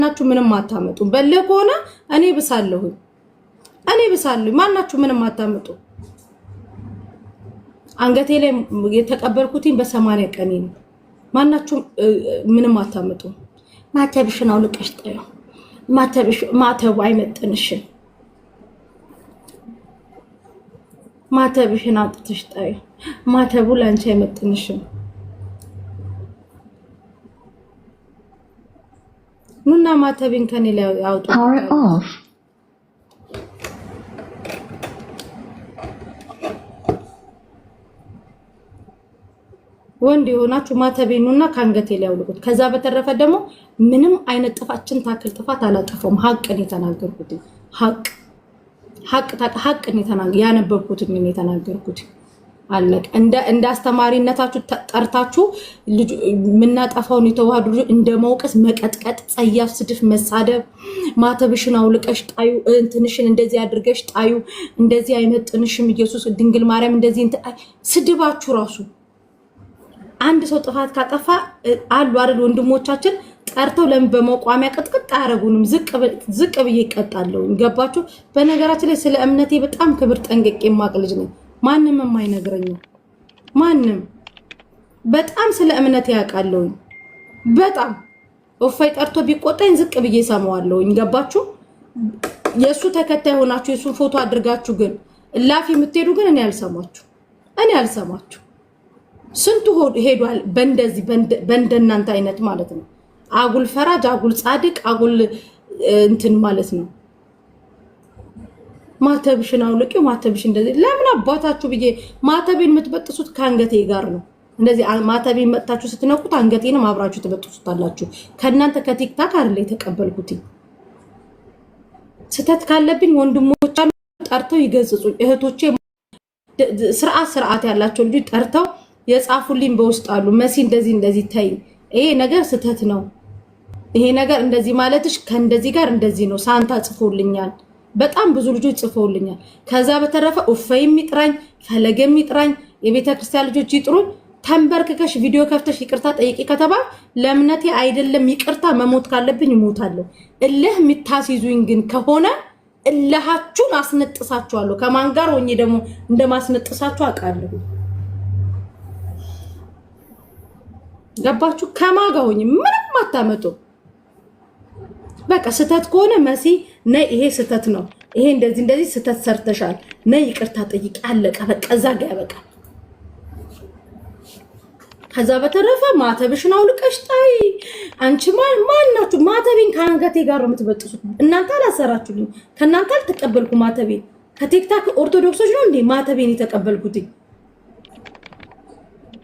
ማናችሁ ምንም አታመጡ። በለ ከሆነ እኔ ብሳለሁ ማናችሁ ምንም አታመጡ። አንገቴ ላይ የተቀበልኩትኝ በ80 ቀኔ ነው። ማናችሁ ምንም አታመጡ። ማተብሽን አውልቀሽ ጣዩ። ማተቡ አይመጥንሽም። ማተብሽን አውጥተሽ ጣዩ። ማተቡ ላንቺ አይመጥንሽም። ኑና ማተብን ከኔ ላይ አውጡ። ወንድ የሆናችሁ ማተቤኑና ካንገቴ ላይ አውልቁት። ከዛ በተረፈ ደግሞ ምንም አይነት ጥፋችን ታክል ጥፋት አላጠፋውም። ሐቅን የተናገርኩት ሐቅን ያነበብኩት ምን የተናገርኩት አለቀ። እንደ አስተማሪነታችሁ ጠርታችሁ ምናጠፋውን የተዋህዱ ልጅ እንደመውቀስ መቀጥቀጥ፣ ጸያፍ ስድፍ መሳደብ፣ ማተብሽን አውልቀሽ ጣዩ፣ እንትንሽን እንደዚህ አድርገሽ ጣዩ፣ እንደዚህ አይመጥንሽም፣ ኢየሱስ ድንግል ማርያም እንደዚህ ስድባችሁ ራሱ አንድ ሰው ጥፋት ካጠፋ አሉ አይደል ወንድሞቻችን ጠርተው ለምን በመቋሚያ ቅጥቅጥ አያረጉንም? ዝቅ ብዬ ይቀጣለሁ። ገባችሁ? በነገራችን ላይ ስለ እምነቴ በጣም ክብር ጠንቅቄ የማቅ ልጅ ነኝ። ማንም የማይነግረኝ ማንም በጣም ስለ እምነቴ ያውቃለሁ። በጣም ወፋይ ጠርቶ ቢቆጣኝ ዝቅ ብዬ ሰማዋለሁ። ገባችሁ? የሱ ተከታይ ሆናችሁ የሱን ፎቶ አድርጋችሁ ግን እላፊ የምትሄዱ ግን እኔ አልሰማችሁ። ስንቱ ሄዷል በእንደዚህ በእንደናንተ አይነት ማለት ነው። አጉል ፈራጅ፣ አጉል ጻድቅ፣ አጉል እንትን ማለት ነው። ማተብሽን አውልቂው፣ ማተብሽ እንደዚህ ለምን አባታችሁ ብዬ ማተቤን የምትበጥሱት ከአንገቴ ጋር ነው። እንደዚህ ማተቤን መጥታችሁ ስትነቁት አንገቴንም አብራችሁ ትበጥሱታላችሁ። ከእናንተ ከቲክታክ አይደል የተቀበልኩት። ስተት ካለብኝ ወንድሞች አሉ ጠርተው ይገጽጹኝ። እህቶቼ ስርዓት ያላቸው ልጅ ጠርተው የጻፉልኝ በውስጥ አሉ። መሲ እንደዚህ ታይ፣ ይሄ ነገር ስተት ነው፣ ይሄ ነገር እንደዚህ ማለትሽ ከእንደዚህ ጋር እንደዚህ ነው። ሳንታ ጽፎልኛል፣ በጣም ብዙ ልጆች ጽፎልኛል። ከዛ በተረፈ ኡፈይም ይጥራኝ፣ ፈለገም ይጥራኝ፣ የቤተ ክርስቲያን ልጆች ይጥሩኝ። ተንበርክከሽ ቪዲዮ ከፍተሽ ይቅርታ ጠይቂ ከተባለ ለእምነቴ አይደለም ይቅርታ መሞት ካለብኝ እሞታለሁ። እልህ የምታስይዙኝ ግን ከሆነ እልሃችሁን አስነጥሳችኋለሁ። ከማን ጋር ሆኜ ደግሞ እንደማስነጥሳችሁ አውቃለሁ። ገባችሁ? ከማን ጋር ሆኜ ምንም አታመጡ። በቃ ስተት ከሆነ መሲ ነይ፣ ይሄ ስተት ነው፣ ይሄ እንደዚህ ስተት ሰርተሻል፣ ነይ ይቅርታ ጠይቂ፣ አለቀ። በቃ እዛ ጋር ያበቃል። ከዛ በተረፈ ማተብሽን አውልቀሽ ጣይ። አንቺ ማናችሁ? ማተቤን ከአንገቴ ጋር ነው የምትበጥሱት። እናንተ አላሰራችሁልኝ፣ ከእናንተ አልተቀበልኩ ማተቤን። ከቲክታክ ኦርቶዶክሶች ነው እንዴ ማተቤን የተቀበልኩት?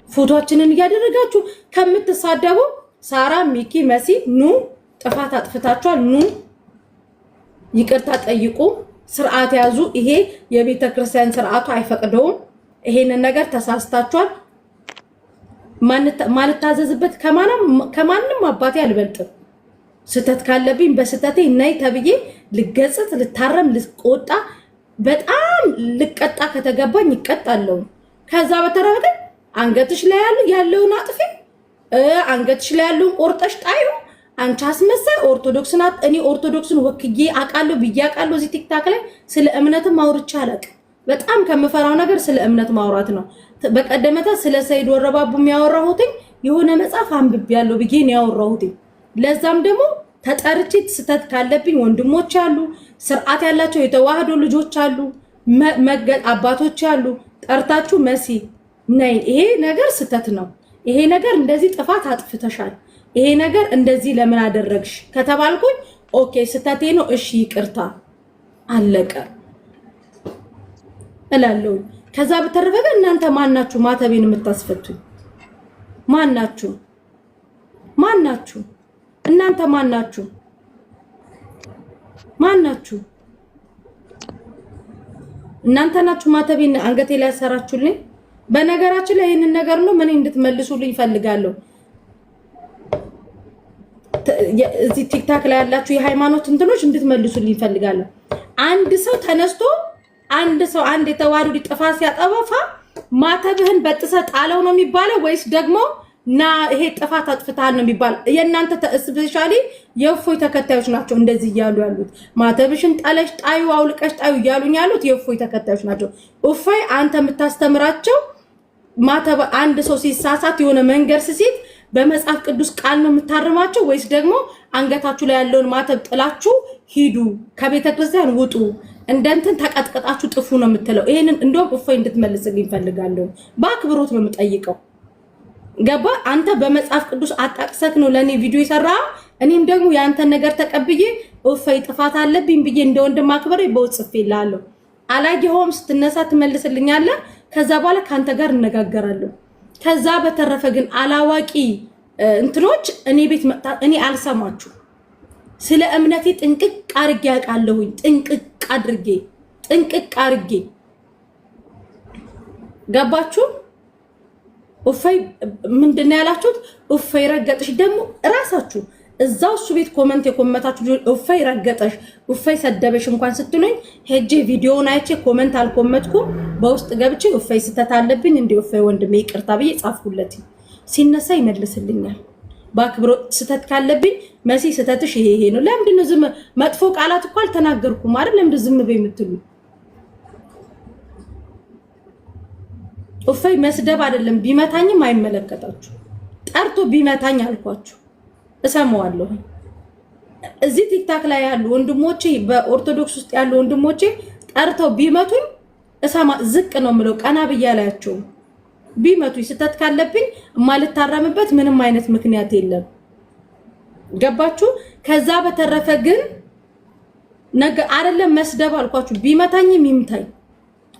ፎቶአችንን እያደረጋችሁ ከምትሳደቡ ሳራ፣ ሚኪ፣ መሲ ኑ ጥፋት አጥፍታችኋል፣ ኑ ይቅርታ ጠይቁ፣ ስርዓት ያዙ። ይሄ የቤተ ክርስቲያን ስርዓቱ አይፈቅደውም። ይሄንን ነገር ተሳስታችኋል። ማልታዘዝበት ከማንም አባቴ አልበልጥም። ስተት ካለብኝ በስተቴ ነይ ተብዬ ልገጽት፣ ልታረም፣ ልቆጣ፣ በጣም ልቀጣ ከተገባኝ ይቀጣለሁ። ከዛ በተረፈ ግን አንገትሽ ላይ ያለውን አጥፊ፣ አንገትሽ ላይ ያለውን ቆርጠሽ ጣዩ። አንቺ አስመሳይ ኦርቶዶክስና እኔ ኦርቶዶክስን ወክዬ አቃለሁ ብዬ አቃለሁ። እዚህ ቲክታክ ላይ ስለ እምነትም አውርቻ አላውቅም። በጣም ከምፈራው ነገር ስለ እምነት ማውራት ነው። በቀደመታ ስለ ሰይድ ወረባቡ የሚያወራሁት የሆነ መጽሐፍ አንብቤያለሁ ብዬ ነው ያወራሁት። ለዛም ደግሞ ተጠርቼ ስተት ካለብኝ ወንድሞች አሉ፣ ስርዓት ያላቸው የተዋህዶ ልጆች አሉ፣ አባቶች አሉ። ጠርታችሁ መሲ ነይ፣ ይሄ ነገር ስተት ነው፣ ይሄ ነገር እንደዚህ ጥፋት አጥፍተሻል፣ ይሄ ነገር እንደዚህ ለምን አደረግሽ ከተባልኩኝ ኦኬ ስተቴ ነው፣ እሺ ይቅርታ፣ አለቀ እላለሁ። ከዛ በተረፈ እናንተ ማናችሁ ማተቤን የምታስፈቱኝ? ማናችሁ? እናንተ ማናችሁ? እናንተ ናችሁ ማተቤን አንገቴ ላይ ያሰራችሁልኝ። በነገራችን ላይ ይሄንን ነገር ነው ምን እንድትመልሱልኝ ፈልጋለሁ። እዚህ ቲክታክ ላይ ያላችሁ የሃይማኖት እንትኖች እንድትመልሱልኝ ፈልጋለሁ። አንድ ሰው ተነስቶ አንድ የተዋህዶ ጥፋት ሲያጠፋ ማተብህን በጥሰ ጣለው ነው የሚባለው ወይስ ደግሞ ና ይሄ ጥፋት አጥፍታል ነው የሚባል። የእናንተ ስፔሻሊ የእፎይ ተከታዮች ናቸው እንደዚህ እያሉ ያሉት። ማተብሽን ጣለሽ ጣዩ አውልቀሽ ጣዩ እያሉኝ ያሉት የእፎይ ተከታዮች ናቸው። እፎይ አንተ የምታስተምራቸው ማተብ አንድ ሰው ሲሳሳት የሆነ መንገር ሲት በመጽሐፍ ቅዱስ ቃል ነው የምታርማቸው ወይስ ደግሞ አንገታችሁ ላይ ያለውን ማተብ ጥላችሁ ሂዱ ከቤተ ክርስቲያን ውጡ እንደንትን ተቀጥቀጣችሁ ጥፉ ነው የምትለው? ይሄንን እንደውም እፎይ እንድትመልስልኝ ፈልጋለሁ። በአክብሮት ነው የምጠይቀው። ገባ? አንተ በመጽሐፍ ቅዱስ አጣቅሰክ ነው ለኔ ቪዲዮ ይሰራ። እኔም ደግሞ ያንተን ነገር ተቀብዬ እፎይ ጥፋት አለብኝ ብዬ እንደ ወንድም አክብሬ በውጽፌልሃለሁ። አላየኸውም ስትነሳ ትመልስልኛለህ። ከዛ በኋላ ካንተ ጋር እነጋገራለሁ። ከዛ በተረፈ ግን አላዋቂ እንትኖች እኔ ቤት መጣ እኔ አልሰማችሁ። ስለ እምነቴ ጥንቅቅ አርጌ ያውቃለሁኝ። ጥንቅቅ አርጌ ገባችሁ? እፎይ ምንድን ነው ያላችሁት? እፎይ ረገጥሽ። ደግሞ እራሳችሁ እዛው እሱ ቤት ኮመንት የኮመታችሁ እፎይ ረገጠሽ፣ እፎይ ሰደበሽ እንኳን ስትሉኝ ሄጄ ቪዲዮውን አይቼ ኮመንት አልኮመትኩም። በውስጥ ገብቼ እፎይ ስተት አለብኝ እንዴ እፎይ ወንድሜ ይቅርታ ብዬ ጻፍኩለት። ሲነሳ ይመልስልኛል በአክብሮት። ስተት ካለብኝ መሲ ስተትሽ ይሄ ነው። ለምንድን ነው ዝም? መጥፎ ቃላት እኮ አልተናገርኩም አይደል? ለምንድን ዝም በይ የምትሉ? እፎይ መስደብ አይደለም ቢመታኝም አይመለከታችሁ። ጠርቶ ቢመታኝ አልኳችሁ እሰማዋለሁ። እዚህ ቲክታክ ላይ ያሉ ወንድሞቼ በኦርቶዶክስ ውስጥ ያሉ ወንድሞቼ ጠርተው ቢመቱኝ እሰማ ዝቅ ነው የምለው። ቀና ብያላያቸው ቢመቱኝ ስተት ካለብኝ ማልታረምበት ምንም አይነት ምክንያት የለም። ገባችሁ? ከዛ በተረፈ ግን ነገ አይደለም መስደብ አልኳችሁ። ቢመታኝም ይምታኝ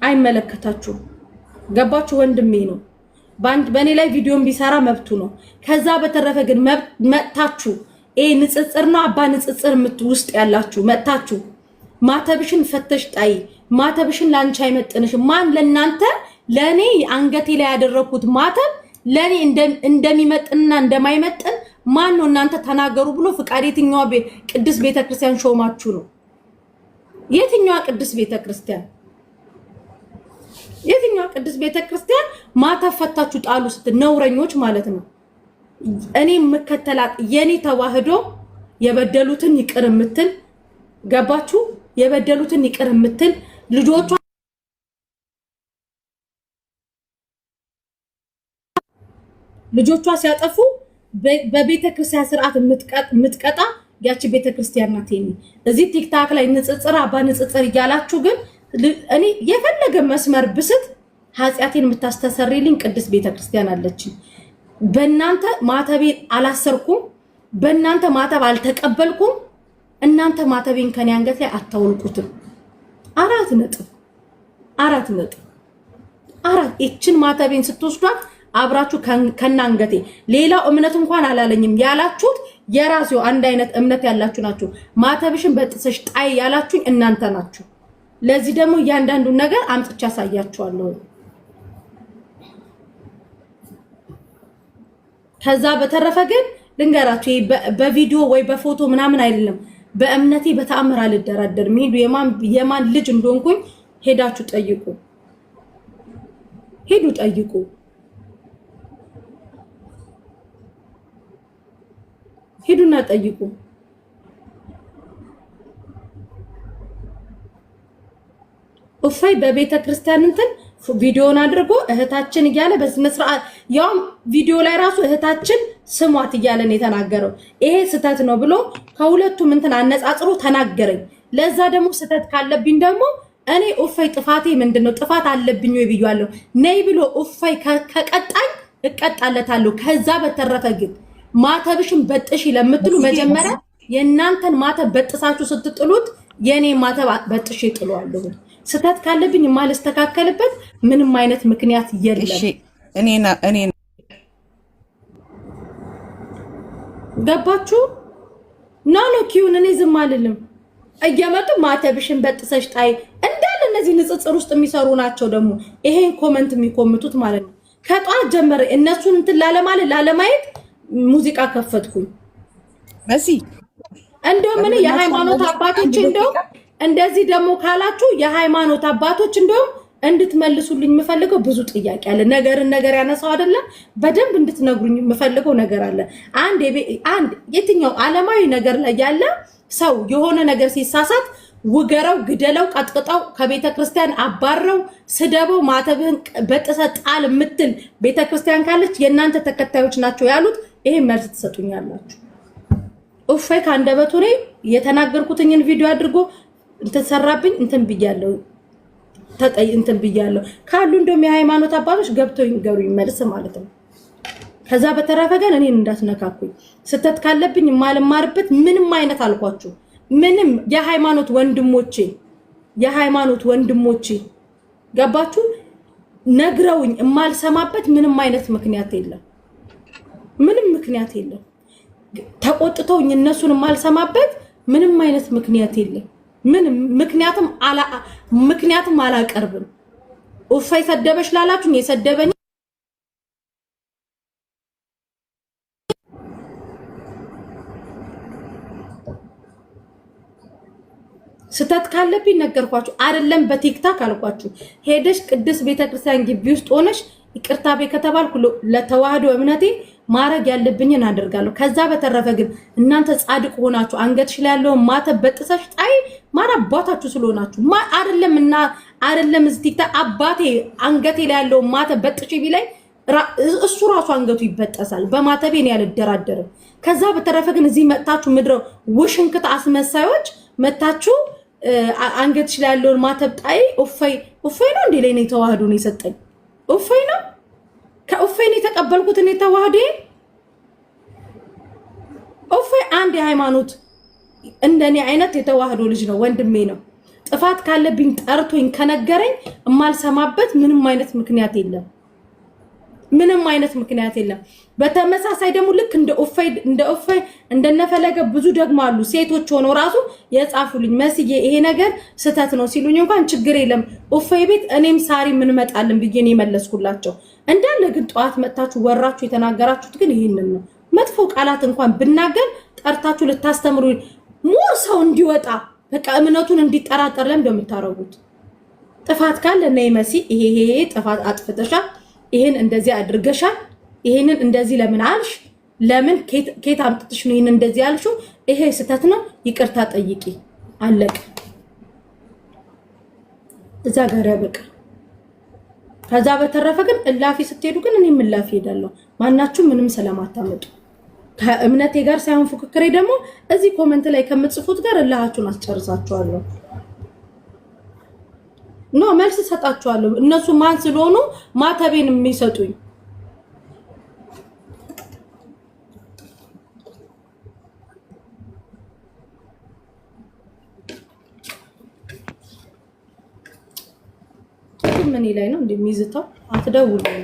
አይመለከታችሁ። ገባችሁ? ወንድሜ ነው። በእኔ ላይ ቪዲዮን ቢሰራ መብቱ ነው። ከዛ በተረፈ ግን መጥታችሁ ንጽጽርና አባ ንጽጽር ውስጥ ያላችሁ መጥታችሁ ማተብሽን ፈተሽ ጣይ፣ ማተብሽን ላንቺ አይመጥንሽም። ማን ለናንተ ለኔ አንገቴ ላይ ያደረኩት ማተብ ለኔ እንደሚመጥንና እንደማይመጥን ማን ነው እናንተ ተናገሩ ብሎ ፍቃድ የትኛዋ ቅድስት ቤተክርስቲያን ሾማችሁ ነው? የትኛዋ ቅድስት ቤተክርስቲያን ቅድስት ቤተክርስቲያን ማተብ ፈታችሁ ጣሉ ስትል ነውረኞች ማለት ነው። እኔ መከተላት የኔ ተዋህዶ የበደሉትን ይቅር የምትል ገባችሁ? የበደሉትን ይቅር የምትል ልጆቿ ሲያጠፉ በቤተክርስቲያን ስርዓት የምትቀጣ ያቺ ቤተክርስቲያን ናት። እዚህ ቲክታክ ላይ ንጽጽር አባ ንጽጽር እያላችሁ ግን እኔ የፈለገ መስመር ብስት ኃጢአቴን የምታስተሰርይልኝ ቅድስት ቤተክርስቲያን አለችኝ። በእናንተ ማተቤን አላሰርኩም፣ በእናንተ ማተብ አልተቀበልኩም። እናንተ ማተቤን ከኔ አንገት ላይ አታውልቁትም። አራት ነጥብ እችን ማተቤን ስትወስዷት አብራችሁ ከናንገቴ ሌላው እምነት እንኳን አላለኝም ያላችሁት የራስዎ አንድ አይነት እምነት ያላችሁ ናችሁ። ማተብሽን በጥሰሽ ጣይ ያላችሁኝ እናንተ ናችሁ። ለዚህ ደግሞ እያንዳንዱን ነገር አምጥቻ ያሳያችኋለሁ። ከዛ በተረፈ ግን ልንገራችሁ በቪዲዮ ወይ በፎቶ ምናምን አይደለም። በእምነቴ በተአምር አልደራደርም። ሄዱ የማን ልጅ እንደሆንኩኝ ሄዳችሁ ጠይቁ። ሄዱና ጠይቁ። እፎይ በቤተ ክርስቲያን እንትን ቪዲዮን አድርጎ እህታችን እያለ በስነ ስርዓት ያው ቪዲዮ ላይ ራሱ እህታችን ስሟት እያለን የተናገረው ይሄ ስተት ነው ብሎ ከሁለቱም እንትን አነጻጽሮ ተናገረኝ። ለዛ ደግሞ ስተት ካለብኝ ደግሞ እኔ እፎይ ጥፋቴ ምንድነው ጥፋት አለብኝ ወይ ብያለሁ። ነይ ብሎ እፎይ ከቀጣኝ እቀጣለታለሁ። ከዛ በተረፈ ግን ማተብሽን በጥሽ ለምትሉ መጀመሪያ የእናንተን ማተብ በጥሳችሁ ስትጥሉት የኔ ማተብ በጥሽ ይጥሏለሁ። ስተት ካለብኝ ማልስተካከልበት ምንም አይነት ምክንያት የለም። እሺ እኔ ገባችሁ? ናኖ ኪዩን እኔ ዝም አልልም። እየመጡ ማተብሽን በጥሰሽ ጣይ እንዳለ እነዚህ ንጽጽር ውስጥ የሚሰሩ ናቸው። ደግሞ ይሄን ኮመንት የሚኮምቱት ማለት ነው። ከጧት ጀመረ እነሱን እንትን ላለማየት ሙዚቃ ከፈትኩኝ። መሲ እንደውም እኔ የሃይማኖት አባቶች እንደውም እንደዚህ ደግሞ ካላችሁ የሃይማኖት አባቶች እንደውም እንድትመልሱልኝ የምፈልገው ብዙ ጥያቄ አለ። ነገር ያነሳው አይደለም በደንብ እንድትነግሩኝ የምፈልገው ነገር አለ። አንድ የትኛው ዓለማዊ ነገር ላይ ያለ ሰው የሆነ ነገር ሲሳሳት ውገረው፣ ግደለው፣ ቀጥቅጣው፣ ከቤተ ክርስቲያን አባረው፣ ስደበው፣ ማተብህን በጥሰ ጣል የምትል ቤተ ክርስቲያን ካለች የእናንተ ተከታዮች ናቸው ያሉት። ይሄ መልስ ትሰጡኛላችሁ። እፎይ ከአንደበቱ ላይ የተናገርኩትኝን ቪዲዮ አድርጎ እንትን ሰራብኝ እንትን ብያለሁ እንትን ብያለሁ ካሉ እንደውም የሃይማኖት አባቶች ገብተው ይንገሩኝ መልስ ማለት ነው። ከዛ በተረፈ ግን እኔን እንዳትነካኩኝ። ስተት ካለብኝ የማልማርበት ምንም አይነት አልኳችሁ። ምንም የሃይማኖት ወንድሞቼ ገባችሁ ነግረውኝ የማልሰማበት ምንም አይነት ምክንያት የለም። ምንም ምክንያት የለም። ተቆጥተውኝ እነሱን የማልሰማበት ምንም አይነት ምክንያት የለም። ምክንያቱም አላቀርብም። እፎይ ሰደበሽ ላላችሁ የሰደበኝ ስተት ካለብኝ ነገርኳችሁ አይደለም። በቲክታክ አልኳችሁ ሄደሽ ቅድስት ቤተክርስቲያን ግቢ ውስጥ ሆነሽ ይቅርታ ከተባልኩ ለተዋህዶ እምነቴ ማረግ ያለብኝን አደርጋለሁ። ከዛ በተረፈ ግን እናንተ ጻድቅ ሆናችሁ አንገትሽ ላይ ያለውን ማተብ በጥሰሽ ጣይ ማን አባታችሁ ስለሆናችሁ አይደለም እዚህ ቲክታክ አባቴ አንገቴ ላይ ያለውን ማተብ በጥሽ ቢላይ እሱ ራሱ አንገቱ ይበጠሳል። በማተቤ ነው ያልደራደርም። ከዛ በተረፈ ግን እዚህ መጣችሁ ምድረው ውሽንክት አስመሳዮች መጣችሁ አንገትሽ ላይ ያለውን ማተብ ጣይ እፎይ ነው እንዴ ለኔ ተዋህዶ ነው የሰጠኝ እፎይ ነው። ከእፎይ ነው የተቀበልኩት እኔ ተዋህዶ። እፎይ አንድ የሃይማኖት እንደኔ አይነት የተዋህዶ ልጅ ነው፣ ወንድሜ ነው። ጥፋት ካለብኝ ጠርቶኝ ከነገረኝ የማልሰማበት ምንም አይነት ምክንያት የለም። በተመሳሳይ ደግሞ ልክ እንደ እፎይ እንደነፈለገ ብዙ ደግሞ አሉ ሴቶች ሆነው ራሱ የጻፉልኝ መስዬ ይሄ ነገር ስተት ነው ሲሉኝ እንኳን ችግር የለም እፎይ ቤት እኔም ሳሪ ምን መጣልን ብዬ ነው የመለስኩላቸው። እንዳለ ግን ጠዋት መጣችሁ ወራችሁ የተናገራችሁት ግን ይሄንን ነው። መጥፎ ቃላት እንኳን ብናገር ጠርታችሁ ልታስተምሩ ሞር ሰው እንዲወጣ በቃ እምነቱን እንዲጠራጠር ለምን እንደምታረጉት። ጥፋት ካለ ነይ መሲ ይሄ ጥፋት አጥፍተሻል፣ ይሄን እንደዚህ አድርገሻል፣ ይሄንን እንደዚህ ለምን አልሽ? ለምን ኬት አምጥተሽ ነው ይሄን እንደዚህ አልሽው? ይሄ ስተት ነው፣ ይቅርታ ጠይቂ፣ አለቀ። እዛ ጋር ያበቃ። ከዛ በተረፈ ግን እላፊ ስትሄዱ ግን እኔም እላፊ ሄዳለሁ። ማናችሁ ምንም ስለማታመጡ ከእምነቴ ጋር ሳይሆን ፉክክሬ ደግሞ እዚህ ኮሜንት ላይ ከምትጽፉት ጋር እላሃችሁን አስጨርሳችኋለሁ። ኖ መልስ ሰጣችኋለሁ። እነሱ ማን ስለሆኑ ማተቤን የሚሰጡኝ ምን ላይ ነው እንደሚይዝተው አትደውሉኝ።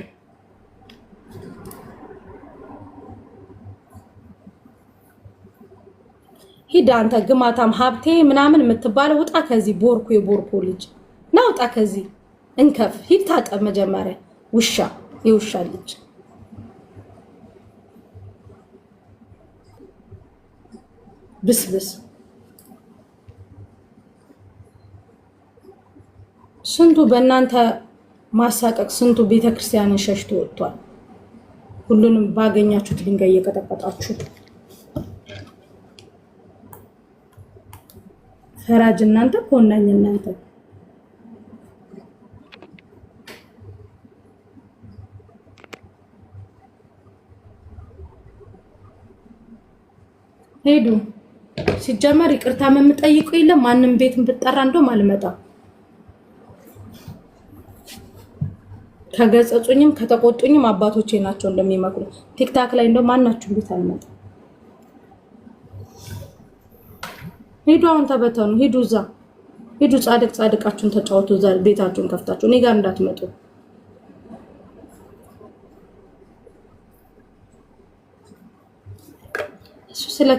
ሂድ አንተ ግማታም ሀብቴ ምናምን የምትባለው ውጣ ከዚህ ቦርኩ የቦርኮ ልጅ ና ውጣ ከዚህ እንከፍ ሂድ ታጠብ መጀመሪያ ውሻ የውሻ ልጅ ብስብስ ስንቱ በእናንተ ማሳቀቅ ስንቱ ቤተክርስቲያንን ሸሽቶ ወጥቷል። ሁሉንም ባገኛችሁት ድንጋይ እየቀጠቀጣችሁ ፈራጅ እናንተ ኮናኝ እናንተ ሄዱ። ሲጀመር ይቅርታ የምጠይቁ የለም ማንም ቤትን ብጠራ እንደውም አልመጣም። ከገጸጹኝም ከተቆጡኝም አባቶቼ ናቸው እንደሚመክሩ። ቲክታክ ላይ እንደውም ማናችሁም ቤት አልመጣም። ሄዱ አሁን ተበተኑ። ሄዱ እዛ ሄዱ ጻድቃችሁን ተጫወቱ። እዛ ቤታችሁን ከፍታችሁ እኔ ጋር እንዳትመጡ። ስለ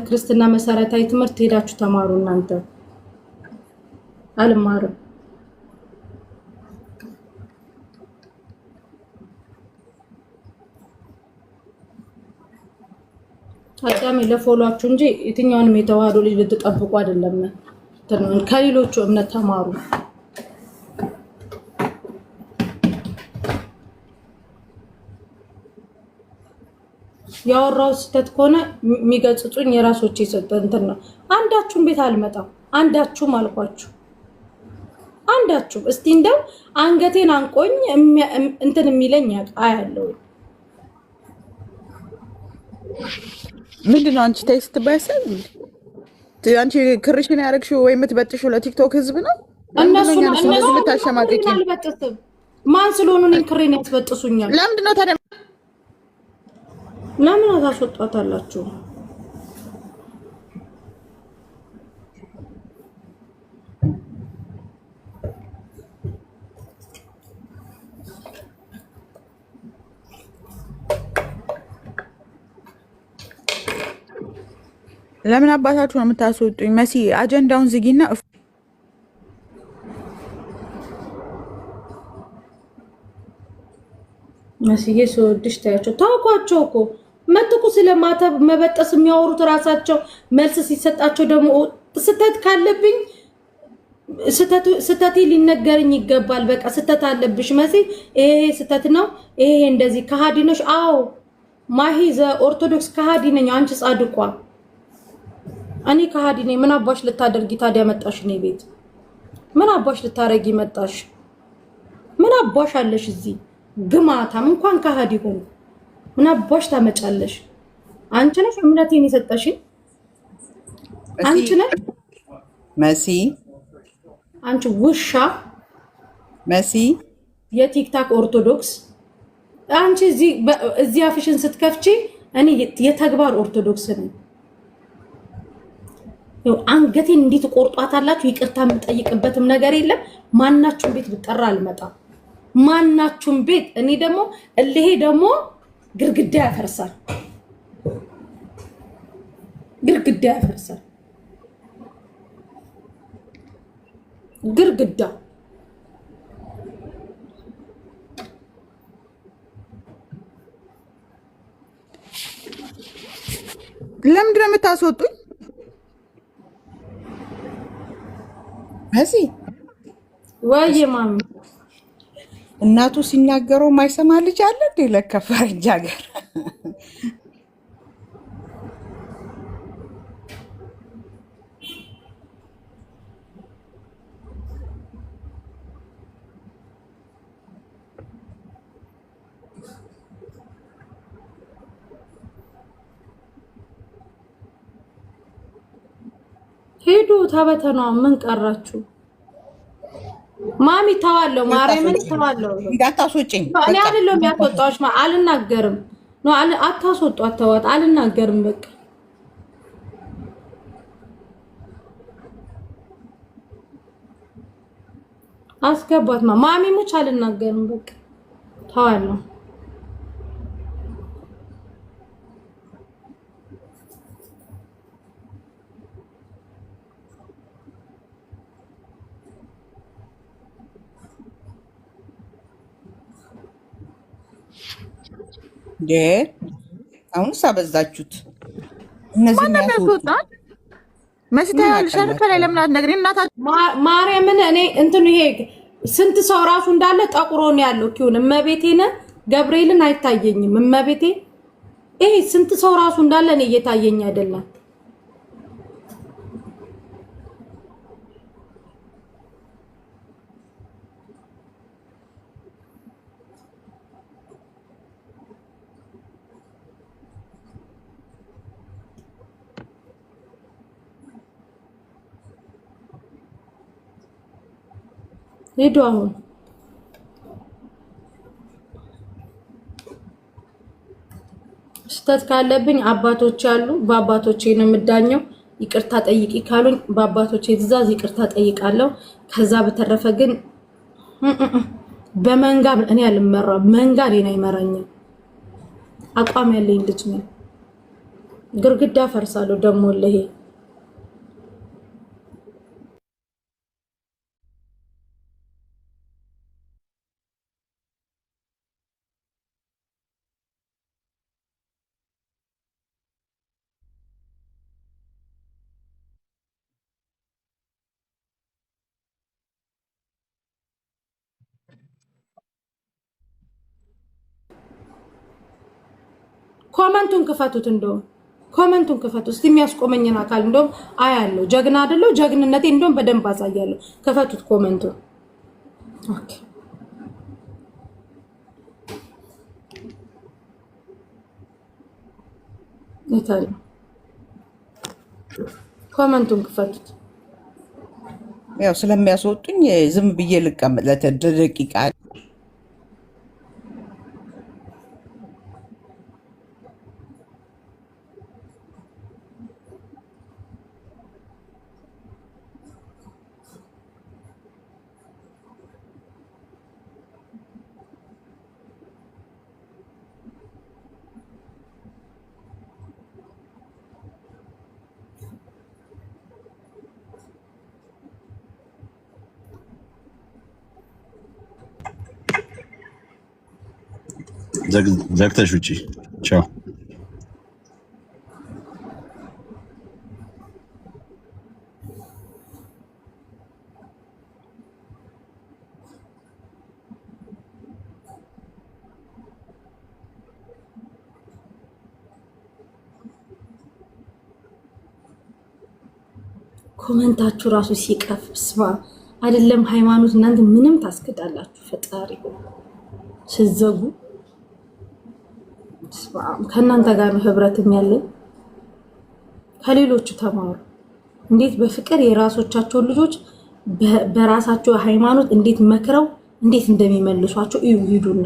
ክርስትና መሰረታዊ ትምህርት ሄዳችሁ ተማሩ። እናንተ አልማርም። አዳሜ ለፎሎአችሁ እንጂ የትኛውንም የተዋህዶ ልጅ ልትጠብቁ አይደለም። ከሌሎቹ እምነት ተማሩ። ያወራው ስህተት ከሆነ የሚገጽጹኝ የራሶች የሰጠ እንትን ነው። አንዳችሁም ቤት አልመጣም። አንዳችሁም አልኳችሁ። አንዳችሁም እስቲ እንደው አንገቴን አንቆኝ እንትን የሚለኝ አያለው። ምንድነው አንቺ ቴስት ባይሰል አንቺ ክርሽን ያደረግሽው ወይ የምትበጥሽው ለቲክቶክ ህዝብ ነው? እነሱ የምታሸማቅቂ አልበጥስም። ማን ስለሆኑ እኔን ክሬን ያስበጥሱኛል? ለምንድነው ታዲያ? ለምን ታስወጣታላችሁ? ለምን አባታችሁ ነው የምታስወጡኝ? መሲ አጀንዳውን ዝጊና መስዬ ስወድሽ ታያቸው ታውቋቸው እኮ መጥቁ ስለማተብ መበጠስ የሚያወሩት ራሳቸው መልስ ሲሰጣቸው ደግሞ ስተት ካለብኝ ስተቴ ሊነገርኝ ይገባል። በቃ ስተት አለብሽ መሲ፣ ይሄ ስተት ነው፣ ይሄ እንደዚህ ከሃዲ ነሽ። አዎ ማሂ ዘ ኦርቶዶክስ ከሃዲ ነኝ። አንቺ ጻድቋ እኔ ከሃዲ ነኝ። ምን አባሽ ልታደርጊ ታዲያ መጣሽ? እኔ ቤት ምን አባሽ ልታረጊ መጣሽ? ምን አባሽ አለሽ እዚህ? ግማታም እንኳን ከሃዲ ሆንኩ። ምን አባሽ ታመጫለሽ? አንቺ ነሽ እምነቴን የሰጠሽኝ። አንቺ ነሽ መሲ፣ አንቺ ውሻ መሲ የቲክታክ ኦርቶዶክስ። አንቺ እዚህ አፍሽን ስትከፍቺ እኔ የተግባር ኦርቶዶክስ ነኝ። አንገቴን እንዴት ቆርጧታላችሁ? ይቅርታ የምጠይቅበትም ነገር የለም። ማናችሁም ቤት ብጠራ አልመጣም። ማናችሁም ቤት እኔ ደግሞ እልሄ ደግሞ ግርግዳ ያፈርሳል። ግርግዳ ያፈርሳል። ግርግዳ ለምንድን ነው የምታስወጡኝ? መሲ ወይ ማሚ እናቱ ሲናገረው ማይሰማ ልጅ አለ እንዴ? ለካ ፈረንጅ ሀገር ሄዱ ተበተኗ። ምን ቀራችሁ? ማሚ ተዋለው፣ ማርያምን ተዋለው። እንዳታስወጪኝ። እኔ አይደለም ያስወጣሽ፣ አልናገርም ነው። አታስወጡ፣ አታወጥ፣ አልናገርም። በቃ አስገባት። ማሚ ሙች፣ አልናገርም። በቃ ተዋለው። አሁንስ አበዛችሁት። እነዚህ መስታ ያልሻል ከላይ ለምን አትነግሪኝ? እናታችሁ ማርያምን እኔ እንትኑ ይሄ ስንት ሰው ራሱ እንዳለ ጠቁሮ ነው ያለው። ኪውን እመቤቴን ገብርኤልን አይታየኝም። እመቤቴ ይሄ ስንት ሰው ራሱ እንዳለ እኔ እየታየኝ አይደለም። ሄዱ። አሁን ስህተት ካለብኝ አባቶች አሉ፣ በአባቶቼ ነው የምዳኘው። ይቅርታ ጠይቂ ካሉኝ በአባቶቼ ትዕዛዝ ይቅርታ ጠይቃለሁ። ከዛ በተረፈ ግን በመንጋ እኔ አልመራም። መንጋ እኔን አይመራኝም። አቋም ያለኝ ልጅ ነኝ። ግርግዳ ፈርሳለሁ ደግሞ ለሄ ኮመንቱን ክፈቱት። እንደውም ኮመንቱን ክፈቱት እስቲ። የሚያስቆመኝን አካል እንደውም አያለሁ። ጀግና አይደለሁ? ጀግንነቴ እንደውም በደንብ አሳያለሁ። ክፈቱት ኮመንቱን። ኦኬ ይታል። ኮመንቱን ክፈቱት። ያው ስለሚያስወጡኝ ዝም ብዬ ልቀመጥ ለደቂቃ። ዘግተሽ ውጪ። ቻው። ኮመንታችሁ ራሱ ሲቀፍ ስማ አይደለም ሃይማኖት እናንተ ምንም ታስከዳላችሁ። ፈጣሪ ሲዘጉ ከእናንተ ጋር ነው ህብረትም ያለኝ። ከሌሎቹ ተማሩ። እንዴት በፍቅር የራሶቻቸውን ልጆች በራሳቸው ሃይማኖት እንዴት መክረው እንዴት እንደሚመልሷቸው እዩ። ሂዱና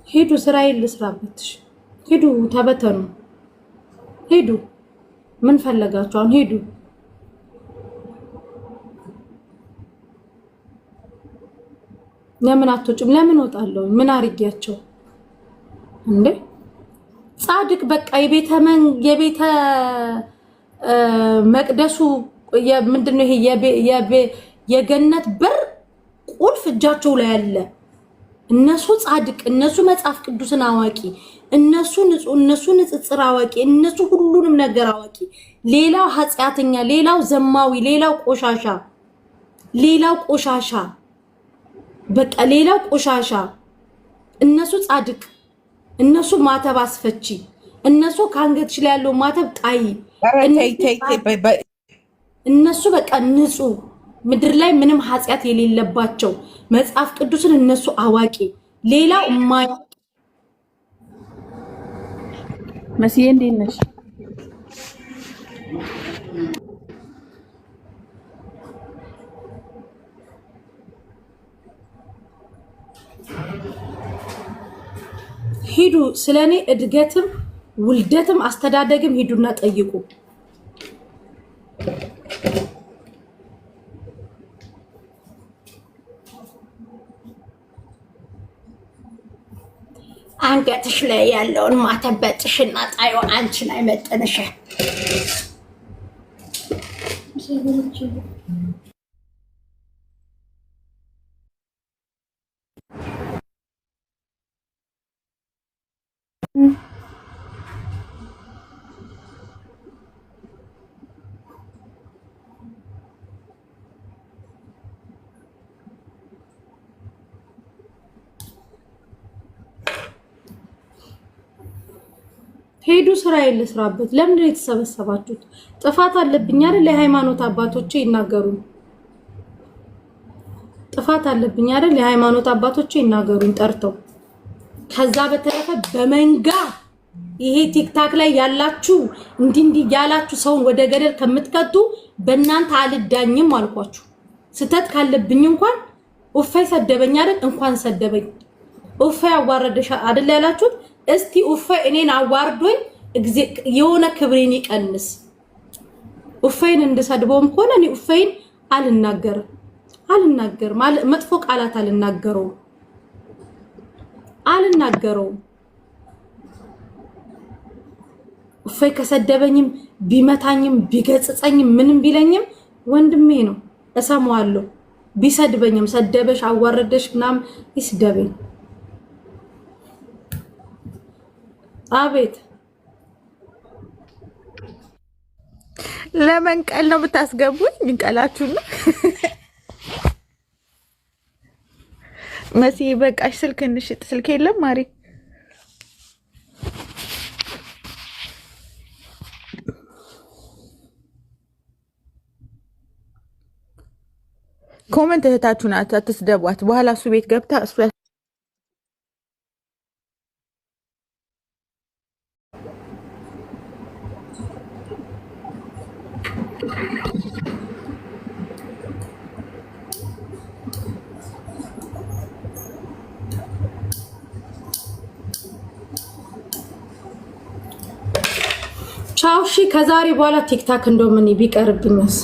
ሄዱ። ስራዬን ልስራበት። ሄዱ፣ ተበተኑ፣ ሄዱ። ምን ፈለጋችሁ አሁን? ሄዱ። ለምን አትወጭም? ለምን ወጣለሁ? ምን አርጊያቸው እንዴ? ጻድቅ በቃ የቤተ መቅደሱ ምንድነው ይሄ የገነት በር ቁልፍ እጃቸው ላይ አለ። እነሱ ጻድቅ፣ እነሱ መጽሐፍ ቅዱስን አዋቂ፣ እነሱ ንጹህ፣ እነሱ ንጽጽር አዋቂ፣ እነሱ ሁሉንም ነገር አዋቂ። ሌላው ኃጢአተኛ፣ ሌላው ዘማዊ፣ ሌላው ቆሻሻ፣ በቃ ሌላው ቆሻሻ። እነሱ ጻድቅ፣ እነሱ ማተብ አስፈቺ፣ እነሱ ከአንገትሽ ላይ ያለው ማተብ ጣይ፣ እነሱ በቃ ንጹህ ምድር ላይ ምንም ኃጢአት የሌለባቸው መጽሐፍ ቅዱስን እነሱ አዋቂ። ሌላው መስዬ እንዴት ነሽ? ሂዱ። ስለኔ እድገትም ውልደትም አስተዳደግም ሂዱና ጠይቁ። አንገትሽ ላይ ያለውን ማተበጥሽና ጣዩ አንቺን አይመጥንሽ። ሄዱ። ስራዬን ልስራበት። ለምን ነው የተሰበሰባችሁት? ጥፋት አለብኝ አይደል? የሃይማኖት አባቶቼ ይናገሩኝ። ጥፋት አለብኝ አይደል? የሃይማኖት አባቶቼ ይናገሩኝ ጠርተው። ከዛ በተረፈ በመንጋ ይሄ ቲክታክ ላይ ያላችሁ እንዲህ ያላችሁ ሰውን ወደ ገደል ከምትከቱ በእናንተ አልዳኝም አልኳችሁ። ስተት ካለብኝ እንኳን ኡፋይ ሰደበኝ አይደል? እንኳን ሰደበኝ። ኡፋይ አዋረደሽ አይደል ያላችሁት? እስቲ ኡፋይ እኔን አዋርዶኝ የሆነ ክብሬን ይቀንስ። ኡፋይን እንድሰድበውም ከሆነ እኔ ኡፋይን አልናገርም። መጥፎ ቃላት አልናገረውም። ኡፋይ ከሰደበኝም ቢመታኝም ቢገጽጸኝም ምንም ቢለኝም ወንድሜ ነው፣ እሰማዋለሁ። ቢሰድበኝም ሰደበሽ አዋረደሽ ምናምን ይስደበኝ። አቤት ለመንቀል ነው የምታስገቡኝ? እንቀላችሁ ነው መሲ። በቃሽ። ስልክ እንሽጥ። ስልክ የለም ማሪ። ኮመንት እህታችሁ ናት፣ አትስደቧት። በኋላ እሱ ቤት ገብታ እሱ ቻው። እሺ ከዛሬ በኋላ ቲክታክ እንደምን ቢቀርብኝስ?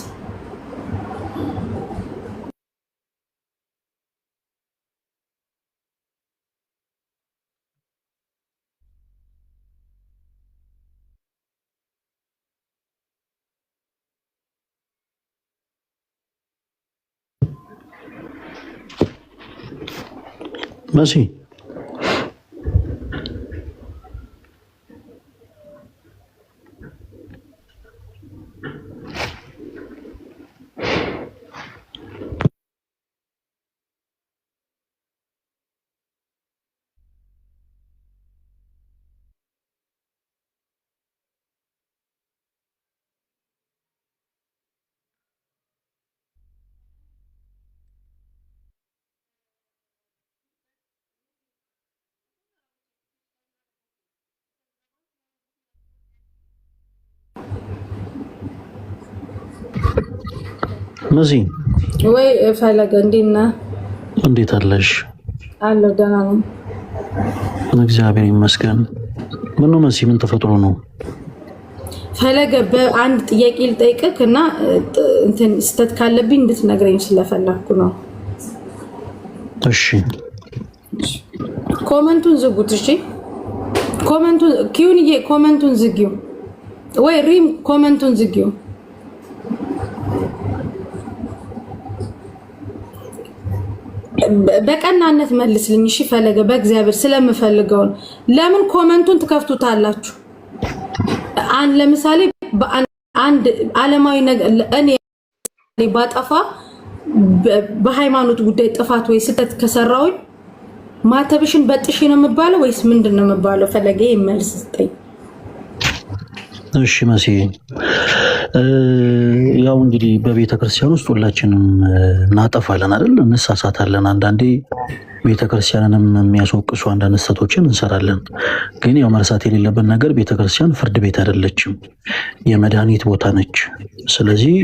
መሲ መሲ ወይ ፈለገ እንዴና እንዴት አለሽ? አለሁ ደህና ነኝ እግዚአብሔር ይመስገን። ምን ነው መሲ ምን ተፈጥሮ ነው? ፈለገ በአንድ ጥያቄ ልጠይቅህ እና እንትን ስተት ካለብኝ እንድትነግረኝ ስለፈለኩ ነው። እሺ ኮመንቱን ዝጉት። እሺ ኮመንቱን ኪዩንዬ ኮመንቱን ዝጊው። ወይ ሪም ኮመንቱን ዝጊው። በቀናነት መልስልኝ። እሺ ፈለገ በእግዚአብሔር ስለምፈልገው ለምን ኮመንቱን ትከፍቱታላችሁ? ለምሳሌ አንድ ዓለማዊ ነገር እኔ ባጠፋ በሃይማኖት ጉዳይ ጥፋት ወይ ስህተት ከሰራውኝ ማተብሽን በጥሽ ነው የምባለው ወይስ ምንድነው የምባለው? ፈለገ ይመልስ ስጠኝ። እሺ መሲ ያው እንግዲህ በቤተክርስቲያን ውስጥ ሁላችንም እናጠፋለን አይደል? እንሳሳታለን። አንዳንዴ ቤተክርስቲያንንም የሚያስወቅሱ አንዳንድ ስህተቶችን እንሰራለን። ግን ያው መርሳት የሌለብን ነገር ቤተክርስቲያን ፍርድ ቤት አይደለችም፣ የመድኃኒት ቦታ ነች። ስለዚህ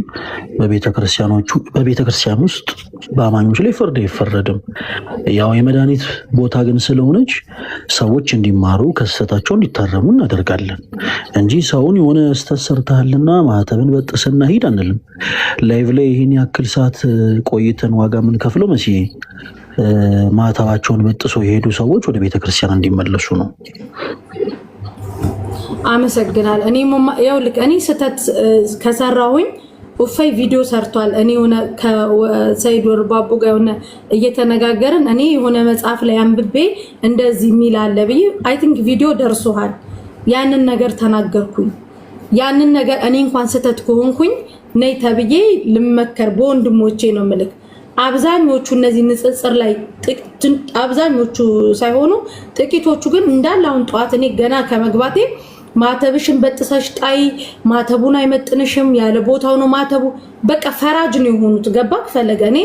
በቤተክርስቲያን ውስጥ በአማኞች ላይ ፍርድ አይፈረድም። ያው የመድኃኒት ቦታ ግን ስለሆነች ሰዎች እንዲማሩ ከስህተታቸው እንዲታረሙ እናደርጋለን እንጂ ሰውን የሆነ ስህተት ሰርተሃልና ማህተብን በጥስና ሂድ አንልም። ላይቭ ላይ ይህን ያክል ሰዓት ቆይተን ዋጋ የምንከፍለው መሲ ማህተባቸውን በጥሶ የሄዱ ሰዎች ወደ ቤተክርስቲያን እንዲመለሱ ነው። አመሰግናለሁ። እኔ ስህተት ከሰራሁኝ ኡፋይ ቪዲዮ ሰርቷል። እኔ ሆነ ከሰይድ ወርባቡ ጋር ሆነ እየተነጋገርን እኔ የሆነ መጽሐፍ ላይ አንብቤ እንደዚህ የሚል አለ ብዬ አይ ቲንክ ቪዲዮ ደርሶሃል። ያንን ነገር ተናገርኩኝ። ያንን ነገር እኔ እንኳን ስህተት ከሆንኩኝ ነይ ተብዬ ልመከር በወንድሞቼ ነው ምልክ። አብዛኞቹ እነዚህ ንጽጽር ላይ አብዛኞቹ ሳይሆኑ ጥቂቶቹ ግን እንዳለ አሁን ጠዋት እኔ ገና ከመግባቴ ማተብሽን በጥሰሽ ጣይ፣ ማተቡን አይመጥንሽም፣ ያለ ቦታው ነው ማተቡ። በቃ ፈራጅ ነው የሆኑት። ገባክ ፈለገ? እኔ